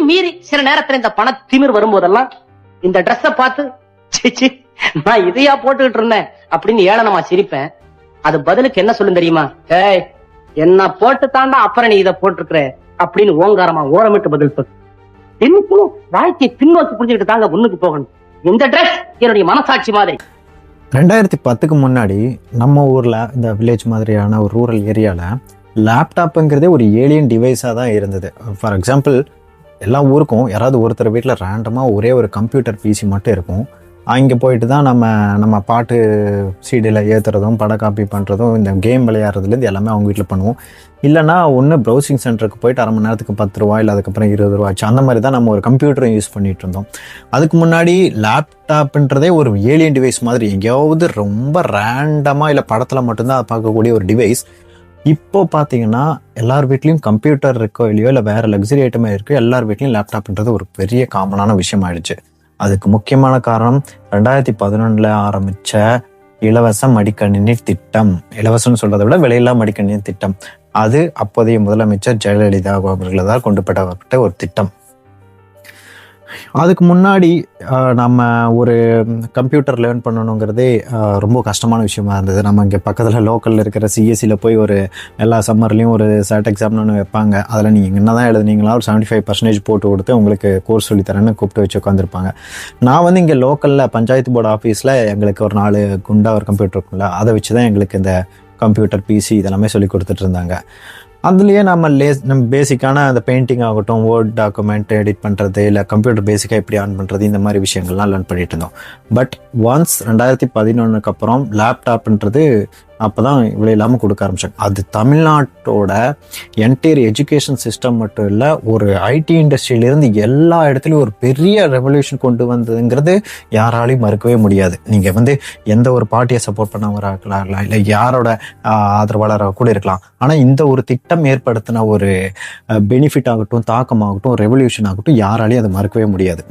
மீறி சில நேரத்துல இந்த பண திமிர் வரும்போதெல்லாம் இந்த ட்ரெஸ்ஸ பார்த்து சிச்சி நான் இதையா போட்டுக்கிட்டு இருந்தேன் அப்படின்னு ஏளனமா சிரிப்பேன். அது பதிலுக்கு என்ன சொல்லும் தெரியுமா? ஏய் என்ன போட்டு தாண்டா அப்புறம் நீ இதை போட்டிருக்கிற அப்படின்னு ஓங்காரமா ஓரமிட்டு பதில் சொல்லு. என்னைக்கும் வாழ்க்கையை பின்னோக்கி புரிஞ்சுக்கிட்டு தாங்க முன்னுக்கு போகணும். இந்த ட்ரெஸ் என்னுடைய மனசாட்சி மாதிரி. 2010க்கு முன்னாடி நம்ம ஊரில் இந்த வில்லேஜ் மாதிரியான ஒரு ரூரல் ஏரியாவில் லேப்டாப்புங்கிறதே ஒரு ஏலியன் டிவைஸாக தான் இருந்தது. ஃபார் எக்ஸாம்பிள், எல்லா ஊருக்கும் யாராவது ஒருத்தர் வீட்டில் ரேண்டமாக ஒரே ஒரு கம்ப்யூட்டர் பிசி மட்டும் இருக்கும். அங்கே போயிட்டு தான் நம்ம பாட்டு சிடியில் ஏற்றுறதும் படம் காப்பி பண்ணுறதும் இந்த கேம் விளையாடுறதுலேருந்து எல்லாமே அவங்க வீட்டில் பண்ணுவோம். இல்லைனா ஒன்று ப்ரௌசிங் சென்டருக்கு போயிட்டு அரை மணி நேரத்துக்கு 10 ரூபா இல்லை அதுக்கப்புறம் 20 ரூபா ஆச்சு. அந்த மாதிரி தான் நம்ம ஒரு கம்ப்யூட்டரை யூஸ் பண்ணிகிட்டு இருந்தோம். அதுக்கு முன்னாடி லேப்டாப்ன்றதே ஒரு ஏலியன் டிவைஸ் மாதிரி, எங்கேயாவது ரொம்ப ரேண்டமாக இல்லை படத்தில் மட்டும்தான் பார்க்கக்கூடிய ஒரு டிவைஸ். இப்போ பார்த்தீங்கன்னா எல்லார் வீட்லேயும் கம்ப்யூட்டர் இருக்கோ இல்லையோ இல்லை வேறு லக்ஸரி ஐட்டமே இருக்கோ, எல்லார் வீட்லேயும் லேப்டாப்ன்றது ஒரு பெரிய காமனான விஷயம் ஆயிடுச்சு. அதுக்கு முக்கியமான காரணம் 2011 ஆரம்பித்த இலவச மடிக்கணினி திட்டம். இலவசம்னு சொல்றதை விட விலையில்லா மடிக்கணினி திட்டம். அது அப்போதைய முதலமைச்சர் ஜெயலலிதா அவர்களால் கொண்டு வரப்பட்ட ஒரு திட்டம். அதுக்கு முன்னாடி நம்ம ஒரு கம்ப்யூட்டர் லேர்ன் பண்ணணுங்கிறதே ரொம்ப கஷ்டமான விஷயமா இருந்தது. நம்ம இங்கே பக்கத்தில் லோக்கலில் இருக்கிற சிஎஸ்சியில் போய் ஒரு எல்லா சம்மர்லேயும் ஒரு சேட் எக்ஸாம்னு ஒன்று வைப்பாங்க. அதில் நீங்கள் என்ன தான் எழுதுனீங்களா ஒரு 75% போட்டு கொடுத்து உங்களுக்கு கோர்ஸ் சொல்லித்தரேன்னு கூப்பிட்டு வச்சு உட்காந்துருப்பாங்க. நான் வந்து இங்கே லோக்கலில் பஞ்சாயத்து போர்டு ஆஃபீஸில் எங்களுக்கு ஒரு 4 குண்டா ஒரு கம்ப்யூட்டர் இருக்கும்ல, அதை வச்சு தான் எங்களுக்கு இந்த கம்ப்யூட்டர் பிசி இதெல்லாமே சொல்லி கொடுத்துட்டு இருந்தாங்க. அதுலேயே நம்ம பேசிக்கான அந்த பெயிண்டிங் ஆகட்டும், வேர்ட் டாக்குமெண்ட் எடிட் பண்ணுறது, இல்லை கம்ப்யூட்டர் பேசிக்காக எப்படி ஆன் பண்ணுறது, இந்த மாதிரி விஷயங்கள்லாம் லேர்ன் பண்ணிட்டு இருந்தோம். பட் ஒன்ஸ் 2011 அப்புறம் லேப்டாப்ன்றது அப்போ தான் இவ்வளோ இல்லாமல் கொடுக்க ஆரம்பிச்சாங்க. அது தமிழ்நாட்டோட என்டையர் எஜுகேஷன் சிஸ்டம் மட்டும் இல்லை, ஒரு ஐடி இண்டஸ்ட்ரியிலேருந்து எல்லா இடத்துலையும் ஒரு பெரிய ரெவல்யூஷன் கொண்டு வந்ததுங்கிறது யாராலையும் மறுக்கவே முடியாது. நீங்கள் வந்து எந்த ஒரு பார்ட்டியை சப்போர்ட் பண்ணவராக இருக்கலாம், இல்லை யாரோட ஆதரவாளராக கூட இருக்கலாம், ஆனால் இந்த ஒரு திட்டம் ஏற்படுத்தின ஒரு பெனிஃபிட் ஆகட்டும், தாக்கமாகட்டும், ரெவல்யூஷன் ஆகட்டும், யாராலையும் அதை மறுக்கவே முடியாது.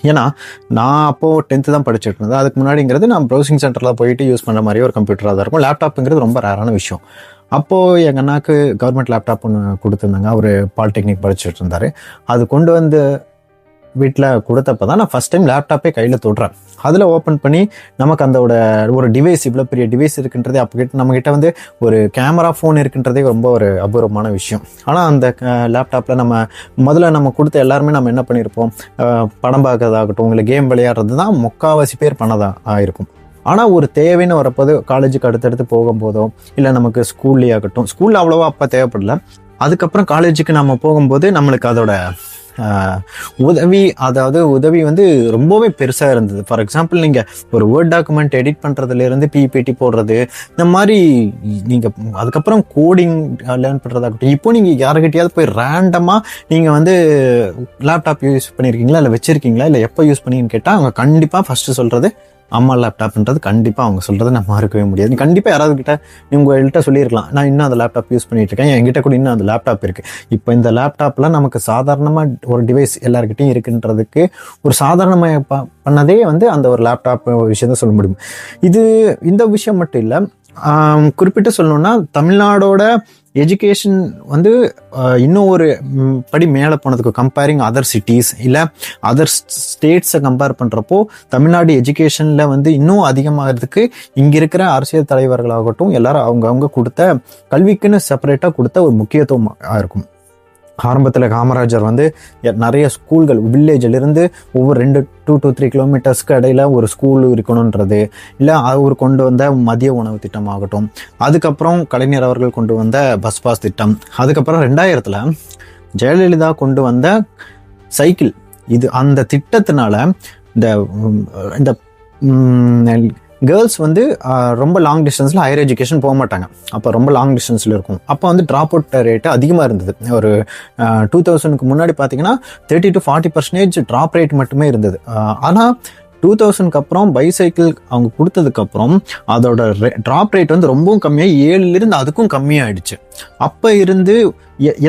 ஏன்னா நான் அப்போது 10th தான் படிச்சுட்டு இருந்தேன். அதுக்கு முன்னாடிங்கிறது நான் ப்ரௌசிங் சென்டரில் போயிட்டு யூஸ் பண்ணுற மாதிரி ஒரு கம்ப்யூட்டராக தான் இருக்கும். லேப்டாப்புங்கிறது ரொம்ப ரேரான விஷயம். அப்போது எங்கள் அண்ணாக்கு கவர்மெண்ட் லேப்டாப் ஒன்று கொடுத்துருந்தாங்க. அவர் பாலிடெக்னிக் படிச்சுட்டு இருந்தார். அது கொண்டு வந்து வீட்டில் கொடுத்தப்ப தான் நான் ஃபஸ்ட் டைம் லேப்டாப்பே கையில் தொடுறேன். அதில் ஓப்பன் பண்ணி நமக்கு அந்த ஒரு டிவைஸ், இவ்வளோ பெரிய டிவைஸ் இருக்குன்றதே, அப்போ நம்மக்கிட்ட வந்து ஒரு கேமரா ஃபோன் இருக்குன்றதே ரொம்ப ஒரு அபூர்வமான விஷயம். ஆனால் அந்த லேப்டாப்பில் நம்ம கொடுத்த எல்லாருமே நம்ம என்ன பண்ணியிருப்போம், படம் பார்க்கறதாகட்டும் இல்லை கேம் விளையாடுறது தான் முக்கால்வாசி பேர் பண்ணதாக ஆகிருக்கும். ஆனால் ஒரு தேவைன்னு வரப்போது காலேஜுக்கு அடுத்தடுத்து போகும்போதோ இல்லை நமக்கு ஸ்கூல்லேயே ஆகட்டும், ஸ்கூலில் அவ்வளோவா அப்போ தேவைப்படல. அதுக்கப்புறம் காலேஜுக்கு நம்ம போகும்போது நம்மளுக்கு அதோட உதவி வந்து ரொம்பவே பெருசாக இருந்தது. ஃபார் எக்ஸாம்பிள், நீங்கள் ஒரு வேர்ட் டாக்குமெண்ட் எடிட் பண்ணுறதுலேருந்து பிபிடி போடுறது, இந்த மாதிரி நீங்கள் அதுக்கப்புறம் கோடிங் லேர்ன் பண்ணுறதாகட்டும். இப்போ நீங்கள் யாருக்கிட்டையாவது போய் ரேண்டமாக நீங்கள் வந்து லேப்டாப் யூஸ் பண்ணியிருக்கீங்களா இல்லை வச்சுருக்கீங்களா இல்லை எப்போ யூஸ் பண்ணீங்கன்னு கேட்டால் அவங்க கண்டிப்பாக ஃபஸ்ட்டு சொல்கிறது அம்மா லேப்டாப்ன்றது. கண்டிப்பாக அவங்க சொல்கிறத நம்ம மறுக்கவே முடியாது. நீ கண்டிப்பாக யாராவது கிட்ட உங்கள்கிட்ட சொல்லியிருக்கலாம், நான் இன்னும் அந்த லேப்டாப் யூஸ் பண்ணிட்டு இருக்கேன், என்கிட்ட கூட இன்னும் அந்த லேப்டாப் இருக்குது. இப்போ இந்த லேப்டாப்லாம் நமக்கு சாதாரணமாக ஒரு டிவைஸ் எல்லாருக்கிட்டையும் இருக்குன்றதுக்கு ஒரு சாதாரணமாக பண்ணதே வந்து அந்த ஒரு லேப்டாப் விஷயத்த சொல்ல முடியும். இந்த விஷயம் மட்டும் இல்லை, குறிப்பிட்டு சொல்லணும்னா தமிழ்நாடோட எஜுகேஷன் வந்து இன்னும் ஒரு படி மேலே போனதுக்கு, கம்பேரிங் அதர் சிட்டிஸ் இல்லை அதர் ஸ்டேட்ஸை கம்பேர் பண்ணுறப்போ தமிழ்நாடு எஜுகேஷனில் வந்து இன்னும் அதிகமாகிறதுக்கு இங்கே இருக்கிற அரசியல் தலைவர்களாகட்டும் எல்லாரும் அவங்கவுங்க கொடுத்த கல்விக்குன்னு செப்பரேட்டாக கொடுத்த ஒரு முக்கியத்துவமாக இருக்கும். ஆரம்பத்தில் காமராஜர் வந்து நிறைய ஸ்கூல்கள் வில்லேஜிலிருந்து ஒவ்வொரு 2 to 3 கிலோமீட்டர்ஸ்க்கு இடையில ஒரு ஸ்கூல் இருக்கணுன்றது, இல்லை அவர் கொண்டு வந்த மதிய உணவு திட்டம் ஆகட்டும், அதுக்கப்புறம் கலைஞர் அவர்கள் கொண்டு வந்த பஸ் பாஸ் திட்டம், அதுக்கப்புறம் 2000 ஜெயலலிதா கொண்டு வந்த சைக்கிள், இது அந்த திட்டத்தினால இந்த கேர்ள்ஸ் வந்து ரொம்ப லாங் டிஸ்டன்ஸில் ஹையர் எஜுகேஷன் போக மாட்டாங்க. அப்போ ரொம்ப லாங் டிஸ்டன்ஸில் இருக்கும். அப்போ வந்து ட்ராப் அவுட் ரேட்டு அதிகமாக இருந்தது. ஒரு 2000க்கு முன்னாடி பார்த்தீங்கன்னா 30 to 40% ட்ராப் ரேட் மட்டுமே இருந்தது. ஆனால் 2000க்கு அப்புறம் பைசைக்கிள் அவங்க கொடுத்ததுக்கப்புறம் அதோட ட்ராப் ரேட் வந்து ரொம்பவும் கம்மியாக 7லிருந்து அதுக்கும் கம்மியாகிடுச்சு. அப்போ இருந்து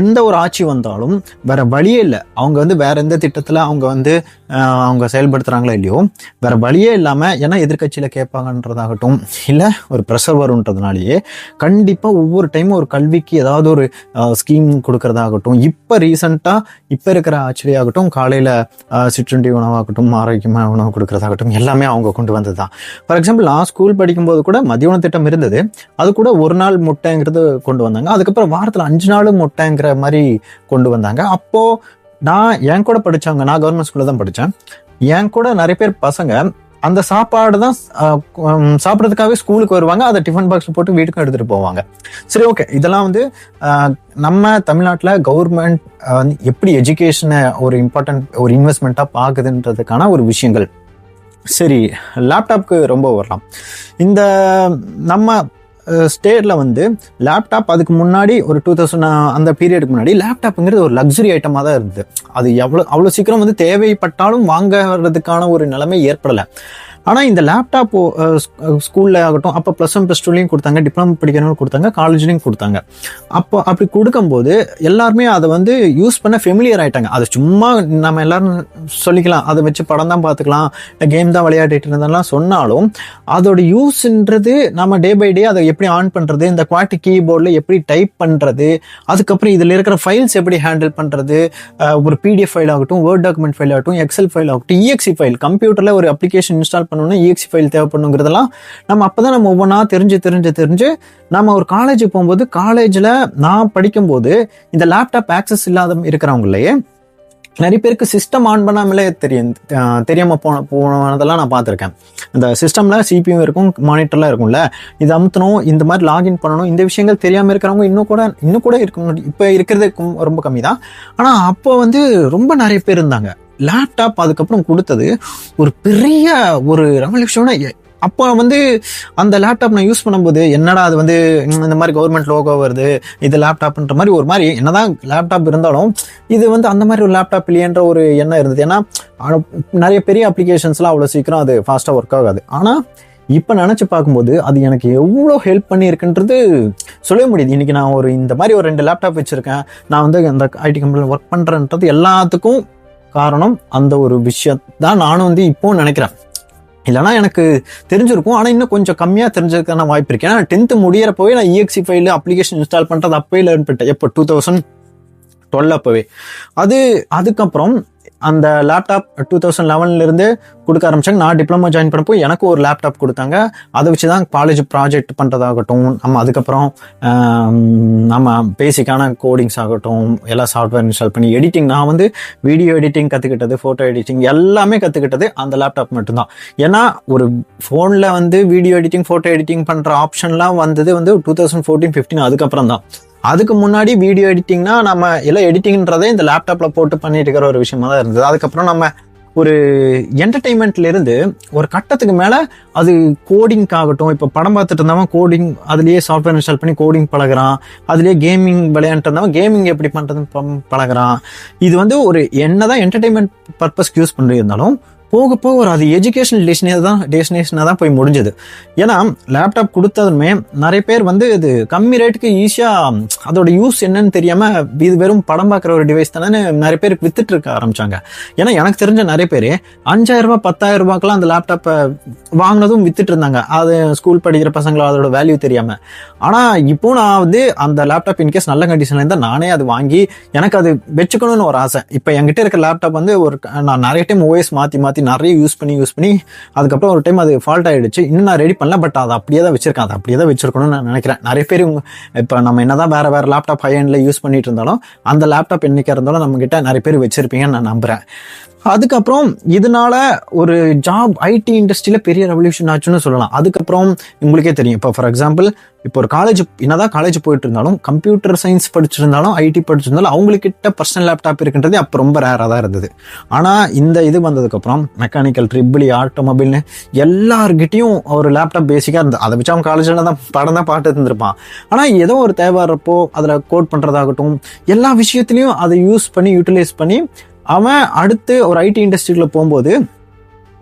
எந்த ஒரு ஆட்சி வந்தாலும் வேற வழியே இல்லை. அவங்க வந்து வேற எந்த திட்டத்தில் அவங்க செயல்படுத்துறாங்களோ இல்லையோ, வேற வழியே இல்லாமல், ஏன்னா எதிர்கட்சியில் கேட்பாங்கன்றதாகட்டும், இல்லை ஒரு ப்ரெஷர் வரும்ன்றதுனாலேயே கண்டிப்பாக ஒவ்வொரு டைமும் ஒரு கல்விக்கு ஏதாவது ஒரு ஸ்கீம் கொடுக்கறதாகட்டும், இப்போ ரீசெண்டாக இப்போ இருக்கிற ஆட்சியாகட்டும் காலையில் சிற்றுண்டி உணவாகட்டும், ஆரோக்கியமான உணவு கொடுக்கறதாகட்டும், எல்லாமே அவங்க கொண்டு வந்தது தான். ஃபார் எக்ஸாம்பிள், நான் ஸ்கூல் படிக்கும்போது கூட மதிய உணவு திட்டம் இருந்தது. அது கூட ஒரு நாள் முட்டைங்கிறது கொண்டு வந்தாங்க. அதுக்கப்புறம் வாரத்தில் 5 நாள் முட்டைங்கிற மாதிரி கொண்டு வந்தாங்க. அப்போ நான் என் கூட படிச்சவங்க, நான் கவர்மெண்ட் ஸ்கூல்ல தான் படித்தேன், என் கூட நிறைய பேர் பசங்க அந்த சாப்பாடு தான் சாப்பிட்றதுக்காகவே ஸ்கூலுக்கு வருவாங்க. அதை டிஃபன் பாக்ஸ்ல போட்டு வீட்டுக்கும் எடுத்துட்டு போவாங்க. சரி, ஓகே, இதெல்லாம் வந்து நம்ம தமிழ்நாட்டில் கவர்மெண்ட் எப்படி எஜுகேஷனை ஒரு இம்பார்ட்டன்ட் ஒரு இன்வெஸ்ட்மெண்ட்டாக பார்க்குதுன்றதுக்கான ஒரு விஷயங்கள். சரி, லேப்டாப்க்கு ரொம்ப வரலாம். இந்த நம்ம ஸ்டேட்ல வந்து லேப்டாப் அதுக்கு முன்னாடி ஒரு 2000 அந்த பீரியடுக்கு முன்னாடி லேப்டாப்ங்கிறது ஒரு லக்ஸுரி ஐட்டமாக தான் இருந்தது. அது அவ்வளோ சீக்கிரம் வந்து தேவைப்பட்டாலும் வாங்குறதுக்கான ஒரு நிலைமை ஏற்படலை. ஆனால் இந்த லேப்டாப் ஸ்கூலில் ஆகட்டும், அப்போ +1 +2லையும் கொடுத்தாங்க, டிப்ளமோ படிக்கிறவங்க கொடுத்தாங்க, காலேஜ்லையும் கொடுத்தாங்க. அப்போ அப்படி கொடுக்கும்போது எல்லாருமே அதை வந்து யூஸ் பண்ண ஃபெமிலியர் ஆகிட்டாங்க. அது சும்மா நம்ம எல்லாரும் சொல்லிக்கலாம், அதை வச்சு படம் தான் பார்த்துக்கலாம், கேம் தான் விளையாடிட்டு இருந்தெல்லாம் சொன்னாலும் அதோட யூஸ்ன்றது நம்ம டே பை டே அதை எப்படி ஆன் பண்ணுறது, இந்த குவாட்டி கீபோர்டில் எப்படி டைப் பண்ணுறது, அதுக்கப்புறம் இதில் இருக்கிற ஃபைல்ஸ் எப்படி ஹேண்டில் பண்ணுறது, ஒரு PDF ஃபைல் ஆகட்டும், வேர்ட் டாக்குமெண்ட் ஃபைல் ஆகட்டும், எக்ஸல் ஃபைல் ஆகட்டும், EXE ஃபைல், கம்ப்யூட்டரில் ஒரு அப்ளிகேஷன் இன்ஸ்டால் EXE ஃபைல் தேவைப்படுங்கிறதெல்லாம் நம்ம அப்பதான் நம்ம ஒவ்வொன்றா தெரிஞ்சு நம்ம ஒரு காலேஜ் போகும்போது, காலேஜில் நான் படிக்கும்போது இந்த லேப்டாப் ஆக்சஸ் இல்லாத இருக்கிறவங்களே நிறைய பேருக்கு சிஸ்டம் ஆன் பண்ணாமலே தெரியாம போனதெல்லாம் நான் பார்த்துருக்கேன். இந்த சிஸ்டம்ல CPU இருக்கும், மானிட்டர்லாம் இருக்கும்ல, இது அமுத்தணும், இந்த மாதிரி லாகின் பண்ணணும், இந்த விஷயங்கள் தெரியாம இருக்கிறவங்க இன்னும் கூட இருக்கும். இப்போ இருக்கிறது ரொம்ப கம்மி தான். ஆனா அப்போ வந்து ரொம்ப நிறைய பேர் இருந்தாங்க. லேப்டாப் அதுக்கப்புறம் கொடுத்தது ஒரு பெரிய ஒரு ரெவல்யூஷன். அப்போ வந்து அந்த லேப்டாப் நான் யூஸ் பண்ணும்போது, என்னடா அது வந்து இந்த மாதிரி கவர்மெண்ட் லோகோ வருது, இது லேப்டாப்ன்ற மாதிரி ஒரு மாதிரி, என்னதான் லேப்டாப் இருந்தாலும் இது வந்து அந்த மாதிரி ஒரு லேப்டாப் இல்லையன்ற ஒரு எண்ணம் இருந்தது. ஏன்னா நிறைய பெரிய அப்ளிகேஷன்ஸ்லாம் அவ்வளோ சீக்கிரம் அது ஃபாஸ்ட்டாக ஒர்க் ஆகாது. ஆனால் இப்போ நினச்சி பார்க்கும்போது அது எனக்கு எவ்வளோ ஹெல்ப் பண்ணியிருக்குன்றது சொல்ல முடியுது. இன்றைக்கி நான் இந்த மாதிரி ஒரு 2 லேப்டாப் வச்சுருக்கேன், நான் வந்து அந்த IT கம்பெனியில் ஒர்க் பண்ணுறேன்றது எல்லாத்துக்கும் காரணம் அந்த ஒரு விஷயம் தான் நானும் வந்து இப்போ நினைக்கிறேன். இல்லைனா எனக்கு தெரிஞ்சிருக்கும், ஆனால் இன்னும் கொஞ்சம் கம்மியாக தெரிஞ்சதுக்கான வாய்ப்பு இருக்கு. ஏன்னா 10th முடியறப்போவே நான் EXE ஃபைல் அப்ளிகேஷன் இன்ஸ்டால் பண்ணுறது அப்போவே லேர்ன் பண்ணிட்டேன். எப்போ 2012 அப்போவே. அதுக்கப்புறம் அந்த லேப்டாப் 2011 கொடுக்க ஆரம்பிச்சாங்க. நான் டிப்ளமோ ஜாயின் பண்ணப்போ எனக்கு ஒரு லேப்டாப் கொடுத்தாங்க. அதை வச்சு தான் காலேஜ் ப்ராஜெக்ட் பண்ணுறதாகட்டும், நம்ம அதுக்கப்புறம் நம்ம பேசிக்கான கோடிங்ஸ் ஆகட்டும் எல்லாம் சாஃப்ட்வேர் இன்ஸ்டால் பண்ணி எடிட்டிங், நான் வந்து வீடியோ எடிட்டிங் கற்றுக்கிட்டது, ஃபோட்டோ எடிட்டிங் எல்லாமே கற்றுக்கிட்டது அந்த லேப்டாப் மட்டும்தான். ஏன்னா ஒரு ஃபோனில் வந்து வீடியோ எடிட்டிங், ஃபோட்டோ எடிட்டிங் பண்ணுற ஆப்ஷன்லாம் வந்தது வந்து 2014-15 அதுக்கப்புறம் தான். அதுக்கு முன்னாடி வீடியோ எடிட்டிங்னா நம்ம எல்லாம் எடிட்டிங்ன்றதே இந்த லேப்டாப்ல போட்டு பண்ணிட்டு இருக்கிற ஒரு விஷயமா தான் இருந்தது. அதுக்கப்புறம் நம்ம ஒரு என்டர்டெயின்மெண்ட்ல இருந்து ஒரு கட்டத்துக்கு மேல அது கோடிங் ஆகட்டும், இப்போ படம் பார்த்துட்டு இருந்தவன் கோடிங் அதுலயே சாஃப்ட்வேர் இன்ஸ்டால் பண்ணி கோடிங் பழகுறான், அதுலயே கேமிங் விளையாண்டு இருந்தவன் கேமிங் எப்படி பண்றது பழகுறான். இது வந்து ஒரு என்னதான் என்டர்டெயின்மெண்ட் பர்பஸ்க்கு யூஸ் பண்ணியிருந்தாலும் போக போக ஒரு அது எஜுகேஷனல் டெஸ்டினேஷனாக தான் போய் முடிஞ்சது. ஏன்னா லேப்டாப் கொடுத்ததுமே நிறைய பேர் வந்து இது கம்மி ரேட்டுக்கு ஈஸியாக அதோட யூஸ் என்னன்னு தெரியாமல் இது வெறும் படம் பார்க்குற ஒரு டிவைஸ் தானே நிறைய பேருக்கு வித்துட்டு இருக்க ஆரம்பிச்சாங்க. ஏன்னா எனக்கு தெரிஞ்ச நிறைய பேர் 5000 ரூபாய் 10,000 ரூபாய்க்கெல்லாம் அந்த லேப்டாப்பை வாங்கினதும் வித்துட்டு இருந்தாங்க. அது ஸ்கூல் படிக்கிற பசங்களோ அதோட வேல்யூ தெரியாமல். ஆனால் இப்போ நான் வந்து அந்த லேப்டாப் இன்கேஸ் நல்ல கண்டிஷனில் இருந்தால் நானே அது வாங்கி எனக்கு அது வச்சுக்கணும்னு ஒரு ஆசை. இப்போ என்கிட்ட இருக்க லேப்டாப் வந்து நான் நிறைய டைம் OS மாற்றி நிறைய யூஸ் பண்ணி அதுக்கப்புறம் ஒரு டைம் அது ஃபால்ட் ஆயிடுச்சு. இன்னும் நான் ரெடி பண்ணல, பட் அதை அப்படியே தான் வச்சிருக்கேன். அதை அப்படியே தான் வச்சிருக்கணும்னு நான் நினைக்கிறேன். நிறைய பேர் இப்போ நம்ம என்னதான் வேற லேப்டாப் ஹை எண்ட்ல யூஸ் பண்ணிட்டு இருந்தாலும் அந்த லேப்டாப் என்னைக்கா இருந்தாலும் நம்ம கிட்ட நிறைய பேர் வச்சிருப்பீங்கன்னு நான் நம்புறேன். அதுக்கப்புறம் இதனால ஒரு ஜாப் IT இண்டஸ்ட்ரியில பெரிய ரெவல்யூஷன் ஆச்சுன்னு சொல்லலாம். அதுக்கப்புறம் உங்களுக்கே தெரியும், இப்போ ஃபார் எக்ஸாம்பிள் இப்போ ஒரு என்னதான் காலேஜ் போயிட்டு இருந்தாலும், கம்ப்யூட்டர் சயின்ஸ் படிச்சிருந்தாலும், IT படிச்சிருந்தாலும் அவங்கக்கிட்ட பர்சனல் லேப்டாப் இருக்குன்றது அப்போ ரொம்ப ரேராக தான் இருந்தது. ஆனால் இந்த இது வந்ததுக்கப்புறம் மெக்கானிக்கல், ட்ரிபிள், ஆட்டோமொபைல்னு எல்லார்கிட்டையும் ஒரு லேப்டாப் பேசிக்காக இருந்தது. அதை வச்சு அவன் காலேஜில் தான் படம் தான் பாட்டு இருந்திருப்பான். ஆனால் ஏதோ ஒரு தேவைப்போ அதில் கோட் பண்ணுறதாகட்டும் எல்லா விஷயத்துலையும் அதை யூட்டிலைஸ் பண்ணி அவன் அடுத்து ஒரு IT இண்டஸ்ட்ரிக்குள்ள போகும்போது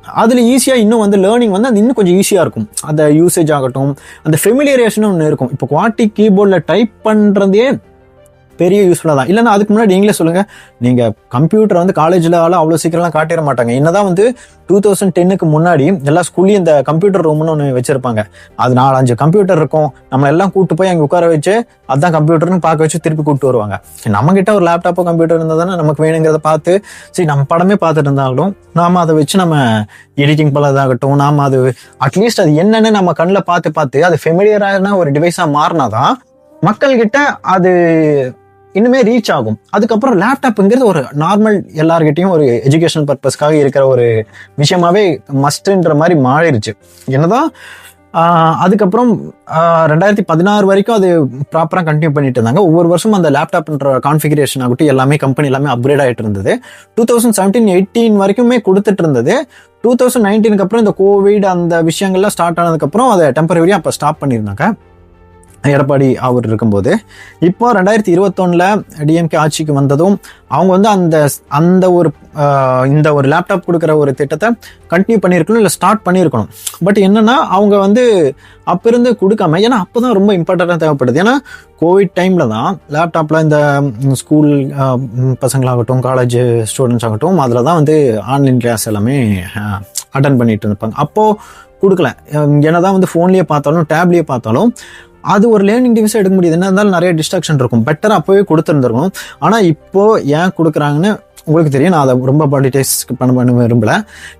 அதில் ஈஸியாக இன்னும் வந்து லேர்னிங் வந்து அது இன்னும் கொஞ்சம் ஈஸியாக இருக்கும். அந்த யூசேஜ் ஆகட்டும், அந்த ஃபெமிலியரேஷனும் ஒன்று இருக்கும். இப்போ குவாட்டி கீபோர்டில் டைப் பண்ணுறதே பெரிய யூஸ்ஃபுல்லாக தான். இல்லைன்னா அதுக்கு முன்னாடி நீங்களே சொல்லுங்க, நீங்க கம்ப்யூட்டர் வந்து காலேஜ்ல அவ்வளோ சீக்கிரம்லாம் காட்டிட மாட்டாங்க. என்னதான் வந்து 2010க்கு முன்னாடி எல்லா ஸ்கூல்லையும் இந்த கம்ப்யூட்டர் ரூம்னு ஒன்று வச்சிருப்பாங்க. அது 4-5 கம்ப்யூட்டர் இருக்கும். நம்ம எல்லாம் கூட்டு போய் அங்கே உட்கார வச்சு அதான் கம்ப்யூட்டர்னு பார்க்க வச்சு திருப்பி கூப்பிட்டு வருவாங்க. நம்ம கிட்ட ஒரு லேப்டாப்போ கம்ப்யூட்டர் இருந்தால் தானே நமக்கு வேணுங்கிறத பார்த்து, சரி நம்ம படமே பார்த்துட்டு இருந்தாலும் நாம அதை வச்சு நம்ம எடிட்டிங் பண்ணதாகட்டும், நாம அது அட்லீஸ்ட் அது என்னன்னு நம்ம கண்ணில் பார்த்து அது ஃபெமிலியரான ஒரு டிவைஸா மாறினாதான் மக்கள்கிட்ட அது இன்னுமே ரீச் ஆகும். அதுக்கப்புறம் லேப்டாப்ங்கிறது ஒரு நார்மல் எல்லார்கிட்டையும் ஒரு எஜுகேஷனல் பர்பஸ்க்காக இருக்கிற ஒரு விஷயமாவே மஸ்ட்ன்ற மாதிரி மாறிடுச்சு. என்னதான் அதுக்கப்புறம் 2016 வரைக்கும் அது ப்ராப்பராக கண்டினியூ பண்ணிட்டு இருந்தாங்க. ஒவ்வொரு வருஷமும் அந்த லேப்டாப்ன்ற கான்ஃபிகரேஷன் ஆகட்டும் எல்லாமே கம்பெனி எல்லாமே அப்கிரேட் ஆகிட்டு இருந்தது. 2017-18 வரைக்குமே கொடுத்துட்டு இருந்தது. 2019க்கு அப்புறம் இந்த கோவிட் அந்த விஷயங்கள்லாம் ஸ்டார்ட் ஆனதுக்கப்புறம் அதை டெம்பரவரியாக அப்போ ஸ்டாப் பண்ணியிருந்தாங்க எடப்பாடி அவர் இருக்கும்போது. இப்போ 2021 டிஎம்கே ஆட்சிக்கு வந்ததும் அவங்க வந்து அந்த ஒரு இந்த ஒரு லேப்டாப் கொடுக்குற ஒரு திட்டத்தை கண்டினியூ பண்ணியிருக்கணும், இல்லை ஸ்டார்ட் பண்ணியிருக்கணும். பட் என்னன்னா அவங்க வந்து அப்போ இருந்து கொடுக்காம, ஏன்னா அப்போதான் ரொம்ப இம்பார்ட்டண்ட்டாக தேவைப்படுது. ஏன்னா கோவிட் டைமில் தான் லேப்டாப்பில் இந்த ஸ்கூல் பசங்களாகட்டும் காலேஜ் ஸ்டூடெண்ட்ஸ் ஆகட்டும் அதில் தான் வந்து ஆன்லைன் கிளாஸ் எல்லாமே அட்டன் பண்ணிட்டு இருப்பாங்க. அப்போது கொடுக்கல. என்னதான் வந்து ஃபோன்லேயே பார்த்தாலும் டேப்லேயே பார்த்தாலும் அது ஒரு லேர்னிங் டிவைஸாக எடுக்க முடியுது. என்ன இருந்தாலும் நிறைய டிஸ்ட்ராக்ஷன் இருக்கும். பெட்டராக அப்போவே கொடுத்துருந்துருக்கணும். ஆனால் இப்போ ஏன் கொடுக்குறாங்கன்னு உங்களுக்கு தெரியும். நான் அதை ரொம்ப பாடிடைஸ் பண்ண விரும்பல.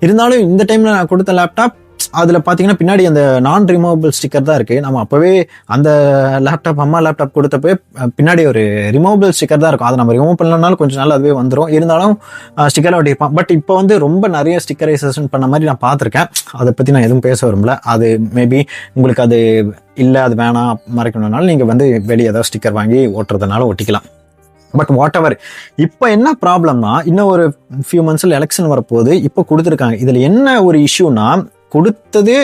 இருந்தாலும் இந்த டைமில் நான் கொடுத்த லேப்டாப் அதில் பார்த்தீங்கன்னா பின்னாடி அந்த நான் ரிமூவபிள் ஸ்டிக்கர் தான் இருக்குது. நம்ம அப்போவே அந்த லேப்டாப் அம்மா லேப்டாப் கொடுத்தப்போ பின்னாடி ஒரு ரிமூவபிள் ஸ்டிக்கர் தான் இருக்கும். அதை நம்ம ரிமூவ் பண்ணலனாலும் கொஞ்சம் நாள் அதுவே வந்துடும். இருந்தாலும் ஸ்டிக்கராக ஒட்டியிருப்பான். பட் இப்போ வந்து ரொம்ப நிறைய ஸ்டிக்கரைசேஷன் பண்ண மாதிரி நான் பார்த்துருக்கேன். அதை பற்றி நான் எதுவும் பேச விரும்பல. அது மேபி உங்களுக்கு அது இல்லை, அது வேணாம் மறைக்கணும்னாலும் நீங்கள் வந்து வெளியே ஏதாவது ஸ்டிக்கர் வாங்கி ஓட்டுறதுனால ஒட்டிக்கலாம். பட் வாட் எவர், இப்போ என்ன ப்ராப்ளம்னா இன்னும் ஒரு ஃபியூ மந்த்ஸில் எலெக்ஷன் வரப்போகுது. இப்போ கொடுத்துருக்காங்க. இதில் என்ன ஒரு இஷ்யூனா, கொடுத்தது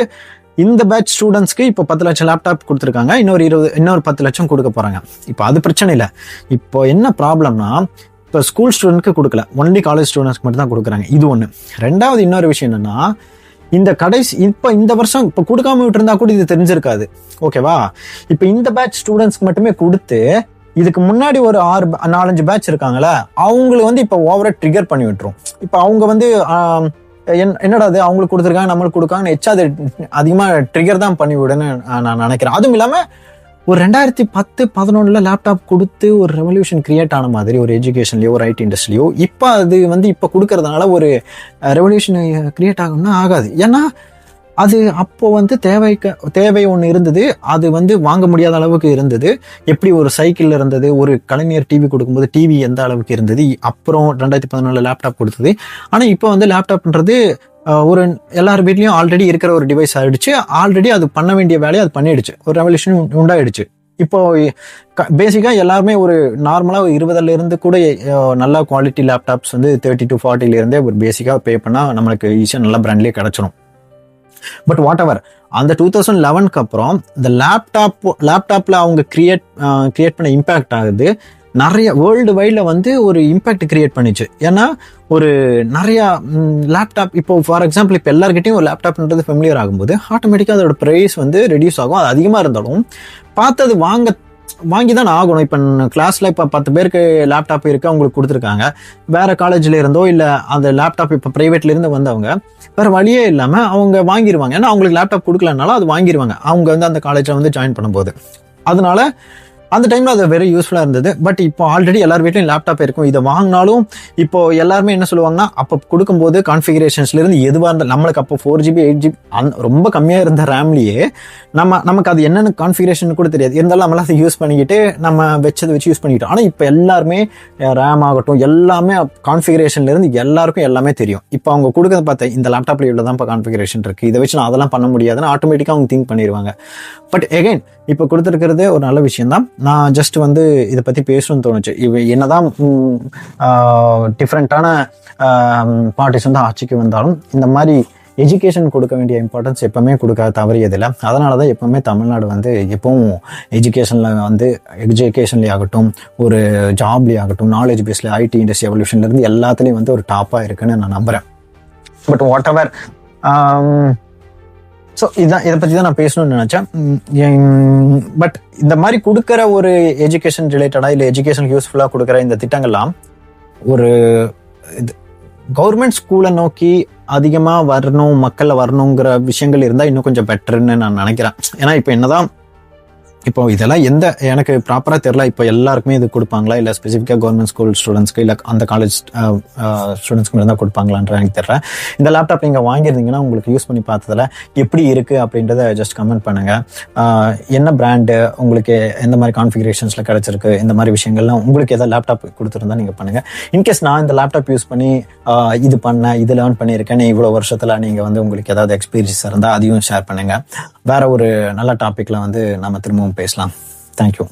இந்த பேட்ச் ஸ்டூடெண்ட்ஸ்க்கு இப்போ 10 லட்சம் லேப்டாப் கொடுத்துருக்காங்க. இன்னொரு 10 லட்சம் கொடுக்க போகிறாங்க. இப்போ அது பிரச்சனை இல்லை. இப்போ என்ன ப்ராப்ளம்னா, இப்போ ஸ்கூல் ஸ்டூடெண்ட்க்கு கொடுக்கல, ஒன்லி காலேஜ் ஸ்டூடெண்ட்ஸ்க்கு மட்டும் தான் கொடுக்குறாங்க. இது ஒன்று. ரெண்டாவது இன்னொரு விஷயம் என்னன்னா, இந்த கடைசி இப்போ இந்த வருஷம் இப்போ கொடுக்காம விட்டுருந்தா கூட இது தெரிஞ்சிருக்காது. ஓகேவா? இப்போ இந்த பேட்ச் ஸ்டூடெண்ட்ஸ்க்கு மட்டுமே கொடுத்து இதுக்கு முன்னாடி ஒரு 4-5 பேட்ச் இருக்காங்களே அவங்களுக்கு வந்து இப்போ ஓவரா ட்ரிகர் பண்ணி விட்டுரும். இப்போ அவங்க வந்து என்னடா அது அவங்களுக்கு கொடுத்துருக்காங்க நம்மளுக்கு கொடுக்காங்கன்னு எச்சா அது அதிகமாக ட்ரிகர் தான் பண்ணி விடுன்னு நான் நினைக்கிறேன். அதுவும் இல்லாமல் ஒரு 2010-11 லேப்டாப் கொடுத்து ஒரு ரெவல்யூஷன் கிரியேட் ஆன மாதிரி ஒரு எஜுகேஷன்லையோ ஒரு ஐடி இண்டஸ்ட்ரிலையோ இப்போ அது வந்து இப்போ கொடுக்கறதுனால ஒரு ரெவல்யூஷன் கிரியேட் ஆகும்னா ஆகாது. ஏன்னா அது அப்போ வந்து தேவை ஒன்று இருந்தது. அது வந்து வாங்க முடியாத அளவுக்கு இருந்தது. எப்படி ஒரு சைக்கிள் இருந்தது, ஒரு கலைஞர் டிவி கொடுக்கும்போது டிவி எந்த அளவுக்கு இருந்தது, அப்புறம் 2014 லேப்டாப் கொடுத்தது. ஆனால் இப்போ வந்து லேப்டாப்ன்றது ஒரு எல்லார் வீட்லையும் ஆல்ரெடி இருக்கிற ஒரு டிவைஸ் ஆயிடுச்சு. ஆல்ரெடி அது பண்ண வேண்டிய வேலையை அது பண்ணிடுச்சு. ஒரு ரெவல்யூஷன் உண்டாயிடுச்சு. இப்போ பேசிக்காக எல்லாருமே ஒரு நார்மலாக 20 இருந்து கூட நல்ல குவாலிட்டி லேப்டாப்ஸ் வந்து 30 to 40 ஒரு பேசிக்காக பே பண்ணால் நம்மளுக்கு ஈஸியாக நல்ல பிராண்ட்லேயே கிடச்சிடும். பட் வாட் எவர், அந்த 2011க்கு அப்புறம் இந்த லேப்டாப்ல அவங்க கிரியேட் பண்ண இம்பேக்ட் ஆகுது. நிறைய வேர்ல்டு வைடில் வந்து ஒரு இம்பேக்ட் கிரியேட் பண்ணிச்சு. ஏன்னா ஒரு நிறையா லேப்டாப் இப்போ ஃபார் எக்ஸாம்பிள் இப்போ எல்லாருக்கிட்டையும் ஒரு லேப்டாப்ன்றது ஃபெமிலியர் ஆகும்போது ஆட்டோமேட்டிக்காக அதோட ப்ரைஸ் வந்து ரெடியூஸ் ஆகும். அது அதிகமாக இருந்தாலும் பார்த்து அது வாங்கி தான் ஆகணும். இப்போ கிளாஸில் இப்போ 10 பேருக்கு லேப்டாப் இருக்குது, அவங்களுக்கு கொடுத்துருக்காங்க. வேறு காலேஜில் இருந்தோ இல்லை அந்த லேப்டாப் இப்போ ப்ரைவேட்லேருந்து வந்தவங்க வேறு வழியே இல்லாமல் அவங்க வாங்கிடுவாங்க. ஏன்னா அவங்களுக்கு லேப்டாப் கொடுக்கலனாலும் அது வாங்கிடுவாங்க அவங்க வந்து அந்த காலேஜில் வந்து ஜாயின் பண்ணும்போது. அதனால அந்த டைமில் அது வெரி யூஸ்ஃபுல்லாக இருந்தது. பட் இப்போ ஆல்ரெடி எல்லார் வீட்லையும் லேப்டாப் இருக்கும். இதை வாங்கினாலும் இப்போ எல்லாருமே என்ன சொல்லுவாங்கன்னா, அப்போ கொடுக்கும்போது கான்ஃபிகரேஷன்ஸ்லேருந்து எதுவாக இருந்தால் நம்மளுக்கு அப்போ 4GB 8GB ரொம்ப கம்மியாக இருந்த ரேம்லேயே நமக்கு அது என்னென்ன கான்ஃபிகரேஷன் கூட தெரியாது. இருந்தாலும் நம்மளாம் அதை யூஸ் பண்ணிக்கிட்டு நம்ம வச்சதை வச்சு யூஸ் பண்ணிக்கிட்டோம். ஆனால் இப்போ எல்லாருமே ரேம் ஆகட்டும் எல்லாமே கான்ஃபிகரேஷன்லேருந்து எல்லாருக்கும் எல்லாமே தெரியும். இப்போ அவங்க கொடுக்கறத பார்த்தா இந்த லேப்டாப்பில் இவ்வளோ தான் இப்போ கான்ஃபிகரேஷன் இருக்குது, இதை வச்சு நான் அதெல்லாம் பண்ண முடியாதுன்னு ஆட்டோமேட்டிக்காக அவங்க திங்க் பண்ணிடுவாங்க. பட் எகைன் இப்போ கொடுத்துருக்கிறது ஒரு நல்ல விஷயம் தான். நான் ஜஸ்ட் வந்து இதை பற்றி பேசணும்னு தோணுச்சு. என்னதான் டிஃப்ரெண்ட்டான பார்ட்டிஸ் வந்து ஆட்சிக்கு வந்தாலும் இந்த மாதிரி எஜுகேஷன் கொடுக்க வேண்டிய இம்பார்ட்டன்ஸ் எப்பவுமே கொடுக்க தவறியதில்லை. அதனால தான் எப்பவுமே தமிழ்நாடு வந்து எப்பவும் எஜுகேஷன்லேயே ஆகட்டும், ஒரு ஜாப்லேயே ஆகட்டும், நாலேஜ் பேஸில் ஐடி இண்டஸ்ட்ரி எவல்யூஷன்லேருந்து எல்லாத்துலேயும் வந்து ஒரு டாப்பாக இருக்குன்னு நான் நம்புகிறேன். பட் வாட் எவர், ஸோ இதை பற்றி தான் நான் பேசணும்னு நினச்சேன். பட் இந்த மாதிரி கொடுக்குற ஒரு எஜுகேஷன் ரிலேட்டடாக இல்லை எஜுகேஷன் யூஸ்ஃபுல்லாக கொடுக்குற இந்த திட்டங்கள்லாம் ஒரு கவர்மெண்ட் ஸ்கூலை நோக்கி அதிகமாக வரணும், மக்களில் வரணுங்கிற விஷயங்கள் இருந்தால் இன்னும் கொஞ்சம் பெட்டர்ன்னு நான் நினைக்கிறேன். ஏன்னா இப்போ என்னதான் இப்போ இதெல்லாம் எனக்கு ப்ராப்பராக தெரியல. இப்போ எல்லாருக்குமே இது கொடுப்பாங்களா, இல்லை ஸ்பெசிஃபிக்காக கவர்மெண்ட் ஸ்கூல் ஸ்டூடெண்ட்ஸ்க்கு இல்லை அந்த காலேஜ் ஸ்டூடெண்ட்ஸ்க்கு இருந்தால் கொடுப்பாங்களான்ற எனக்கு தெரியல. இந்த லேப்டாப் நீங்கள் வாங்கியிருந்தீங்கன்னா உங்களுக்கு யூஸ் பண்ணி பார்த்ததில் எப்படி இருக்குது அப்படின்றத ஜஸ்ட் கமெண்ட் பண்ணுங்கள். என்ன பிராண்டு, உங்களுக்கு எந்த மாதிரி கான்ஃபிகரேஷன்ஸில் கிடச்சிருக்கு, இந்த மாதிரி விஷயங்கள்லாம் உங்களுக்கு எதாவது லேப்டாப் கொடுத்துருந்தா நீங்கள் பண்ணுங்கள். இன்கேஸ் நான் இந்த லேப்டாப் யூஸ் பண்ணி இது லேர்ன் பண்ணியிருக்கேன், இவ்வளோ வருஷத்தில் நீங்கள் உங்களுக்கு ஏதாவது எக்ஸ்பீரியன்ஸ் இருந்தால் அதையும் ஷேர் பண்ணுங்கள். வேற ஒரு நல்ல டாப்பிக்கில் நம்ம திரும்பவும் பேசலாம். தேங்க்யூ.